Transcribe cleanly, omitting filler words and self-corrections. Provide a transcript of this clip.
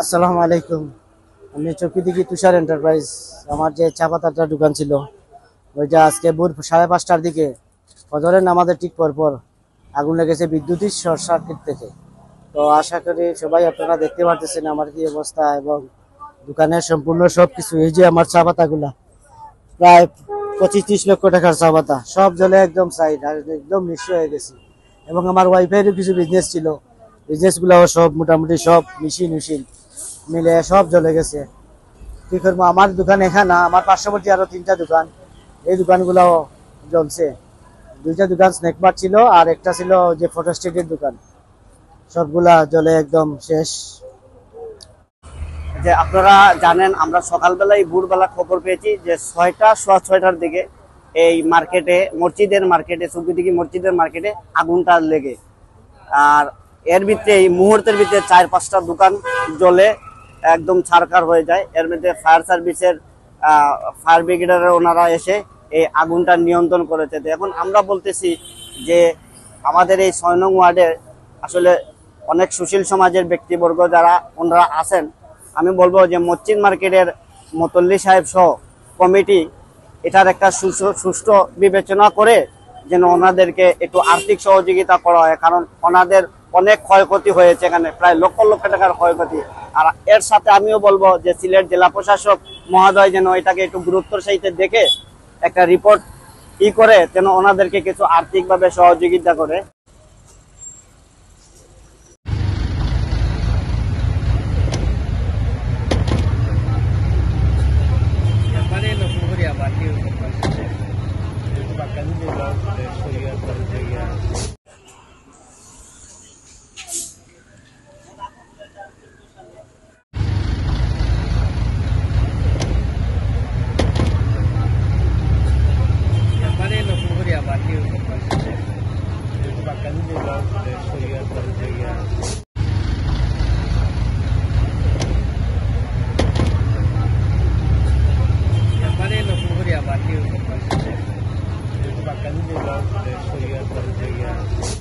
আসসালামু আলাইকুম। আমি চৌকিদিঘি তুষার এন্টারপ্রাইজ। আমার যে চা পাতাটা দোকান ছিল ওইটা আজকে ভোর 5:30টার দিকে ফজরের নামাজের ঠিক পরপর আগুন লেগেছে বিদ্যুতের শর্ট সার্কিট থেকে। তো আশা করি সবাই আপনারা দেখতে পারতেছেন আমার কি অবস্থা, এবং দোকানের সম্পূর্ণ সবকিছু, এই যে আমার চা পাতাগুলা প্রায় 25-30 লক্ষ টাকার চা পাতা সব জ্বলে একদম সাইড, আর একদম নিঃস্ব হয়ে গেছি। এবং আমার ওয়াইফাইয়েরও কিছু বিজনেস ছিল, বিজনেসগুলোও সব মোটামুটি সব মেশিন মিলে সব জ্বলে গেছে। কি করবো, আমার দোকান এখানে না, আমার পার্শ্ববর্তী আরো 3টা দোকান, এই দোকানগুলোও জ্বলছে। 2টা দোকান স্ন্যাক বার ছিল আর একটা ছিল যে ফটো স্টেটের দোকান, সবগুলা জ্বলে একদম শেষ। যে আপনারা জানেন, আমরা সকালবেলায় ভোরবেলা খবর পেয়েছি যে 6টার দিকে এই মসজিদের মার্কেটে চৌকিদিঘি মসজিদের মার্কেটে আগুনটা লেগে, আর এর ভিতরে এই মুহূর্তের ভিতরে 4-5টা দোকান জ্বলে একদম ছারখার হয়ে যায়। এর মধ্যে ফায়ার সার্ভিসের ফায়ার ব্রিগেডের ওনারা এসে এই আগুনটা নিয়ন্ত্রণ করেছে। তো এখন আমরা বলতেছি যে আমাদের এই 6 নং ওয়ার্ডে আসলে অনেক সুশীল সমাজের ব্যক্তিবর্গ যারা ওনারা আছেন, আমি বলবো যে মসজিদ মার্কেটের মতল্লি সাহেব সহ কমিটি এটার একটা সুষ্ঠু বিবেচনা করে যেন ওনাদেরকে একটু আর্থিক সহযোগিতা করা হয়, কারণ ওনাদের অনেক ক্ষয়ক্ষতি হয়েছে, এখানে প্রায় লক্ষ লক্ষ টাকার ক্ষয়ক্ষতি। আর এর সাথে আমিও বলবো যে সিলেট জেলা প্রশাসক মহোদয় যেন এটাকে একটু গুরুত্বের সাথে দেখে একটা রিপোর্ট করে যেন ওনাদেরকে কিছু আর্থিকভাবে সহযোগিতা করে।